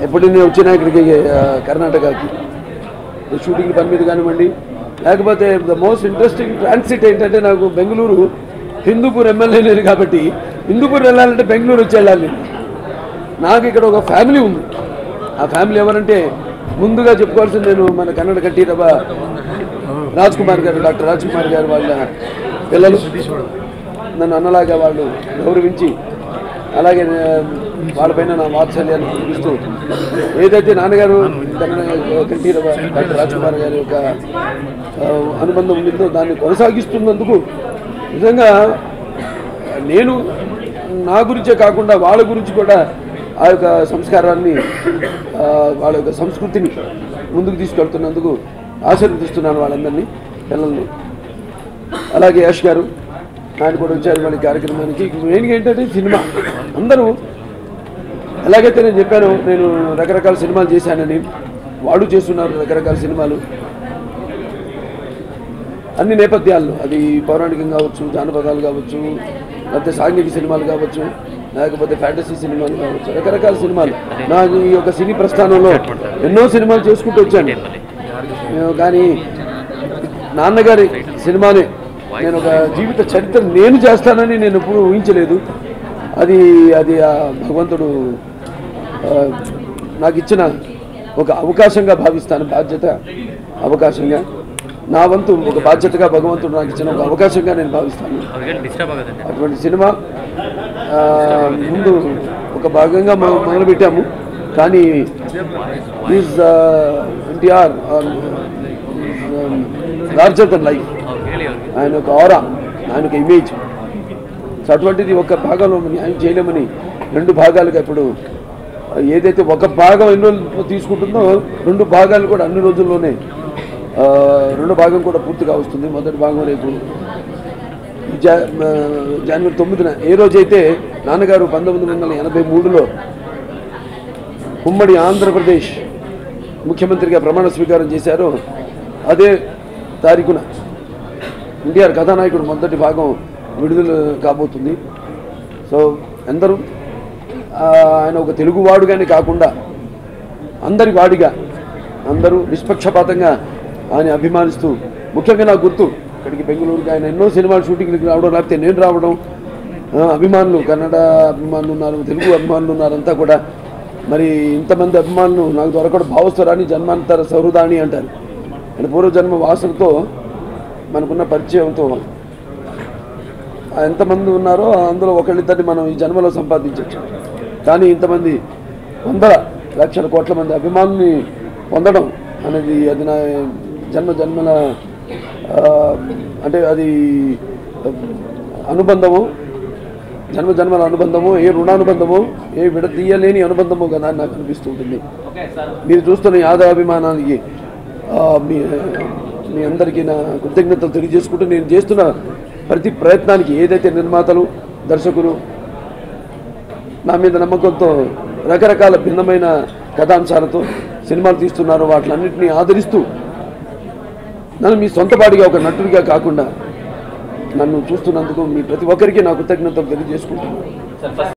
ఎప్పుడు నేను వచ్చినా ఇక్కడికి కర్ణాటకకి షూటింగ్ పని మీద కానివ్వండి, లేకపోతే ద మోస్ట్ ఇంట్రెస్టింగ్ ట్రాన్సిట్ ఏంటంటే నాకు బెంగళూరు హిందూపూర్ ఎమ్మెల్యే లేదు కాబట్టి హిందూపూర్ వెళ్ళాలంటే బెంగళూరు వచ్చి వెళ్ళాలి. నాకు ఇక్కడ ఒక ఫ్యామిలీ ఉంది. ఆ ఫ్యామిలీ ఎవరంటే ముందుగా చెప్పుకోవాల్సింది నేను మన కన్నడ కట్టిరవ రాజ్ కుమార్ గారు, డాక్టర్ రాజ్ కుమార్ గారు వాళ్ళ పిల్లలు నన్ను అన్నలాగా వాళ్ళు గౌరవించి అలాగే వాళ్ళపైన నా వాత్సల్యాన్ని చూపిస్తూ ఏదైతే నాన్నగారు కట్టిరవ డాక్టర్ రాజ్ కుమార్ గారి యొక్క అనుబంధం ఉండిందో దాన్ని కొనసాగిస్తున్నందుకు నిజంగా నేను నా గురించే కాకుండా వాళ్ళ గురించి కూడా ఆ యొక్క సంస్కారాన్ని వాళ్ళ యొక్క సంస్కృతిని ముందుకు తీసుకెళ్తున్నందుకు ఆశీర్వదిస్తున్నాను వాళ్ళందరినీ, పిల్లల్ని. అలాగే యష్ గారు ఆయన కూడా వచ్చారు మన కార్యక్రమానికి. మెయిన్గా ఏంటంటే సినిమా అందరూ ఎలాగైతే నేను చెప్పాను, నేను రకరకాల సినిమాలు చేశానని, వాళ్ళు చేస్తున్నారు రకరకాల సినిమాలు అన్ని నేపథ్యాల్లో. అది పౌరాణికం కావచ్చు, జానపదాలు కావచ్చు, లేకపోతే సాంఘిక సినిమాలు కావచ్చు, లేకపోతే ఫ్యాంటసీ సినిమాలు కావచ్చు, రకరకాల సినిమాలు. నాకు ఈ యొక్క సినీ ప్రస్థానంలో ఎన్నో సినిమాలు చేసుకుంటూ వచ్చాను. కానీ నాన్నగారి సినిమానే నేను ఒక జీవిత చరిత్ర నేను చేస్తానని నేను ఎప్పుడు ఊహించలేదు. అది అది భగవంతుడు నాకు ఇచ్చిన ఒక అవకాశంగా భావిస్తాను. బాధ్యత, అవకాశంగా నా వంతు ఒక బాధ్యతగా భగవంతుడు నాకు ఇచ్చిన ఒక అవకాశంగా నేను భావిస్తాను. అటువంటి సినిమా ముందు ఒక భాగంగా మొదలుపెట్టాము. కానీ is NTR larger than life, ఆయన ఒక ఆరా, ఆయన ఒక ఇమేజ్. సో అటువంటిది ఒక భాగంలో న్యాయం చేయలేమని రెండు భాగాలుగా ఇప్పుడు ఏదైతే ఒక భాగం ఎన్ని రోజులు తీసుకుంటుందో రెండు భాగాలు కూడా అన్ని రోజుల్లోనే రెండో భాగం కూడా పూర్తిగా వస్తుంది. మొదటి భాగం రేపు జనవరి 9న. ఏ రోజైతే నాన్నగారు 1983లో ఉమ్మడి ఆంధ్రప్రదేశ్ ముఖ్యమంత్రిగా ప్రమాణ స్వీకారం చేశారో అదే తారీఖున ఎన్టీఆర్ కథానాయకుడు మొదటి భాగం విడుదల కాబోతుంది. సో అందరూ ఆయన ఒక తెలుగువాడుగానే కాకుండా అందరి వాడిగా, అందరూ నిష్పక్షపాతంగా ఆయన అభిమానిస్తూ, ముఖ్యంగా నాకు గుర్తు ఇక్కడికి బెంగళూరుకి ఆయన ఎన్నో సినిమాలు షూటింగ్కి రావడం, లేకపోతే నేను రావడం, అభిమానులు కన్నడ అభిమానులు ఉన్నారు, తెలుగు అభిమానులు ఉన్నారు, అంతా కూడా. మరి ఇంతమంది అభిమానులు నాకు దొరకడం భావస్థరాన్ని జన్మాంతర సౌహృదాన్ని అంటారు. ఆయన పూర్వజన్మ వాసనతో మనకున్న పరిచయంతో ఎంతమంది ఉన్నారో అందులో ఒకళ్ళిద్దరిని మనం ఈ జన్మలో సంపాదించవచ్చు. కానీ ఇంతమంది వందల లక్షల కోట్ల మంది అభిమానుల్ని పొందడం అనేది అది నా జన్మల అంటే అది అనుబంధము, జన్మల అనుబంధము, ఏ రుణానుబంధము, ఏ విడతీయలేని అనుబంధము కదా అని నాకు అనిపిస్తుంటుంది. మీరు చూస్తున్న యాదవాభిమానానికి మీ అందరికీ నా కృతజ్ఞతలు తెలియజేసుకుంటూ, నేను చేస్తున్న ప్రతి ప్రయత్నానికి ఏదైతే నిర్మాతలు, దర్శకులు నా మీద నమ్మకంతో రకరకాల భిన్నమైన కథాంశాలతో సినిమాలు తీస్తున్నారో వాటిలన్నింటినీ ఆదరిస్తూ నన్ను మీ సొంతపాడిగా ఒక నటుడిగా కాకుండా నన్ను చూస్తున్నందుకు మీ ప్రతి ఒక్కరికి నా కృతజ్ఞతలు తెలియజేసుకుంటున్నాను.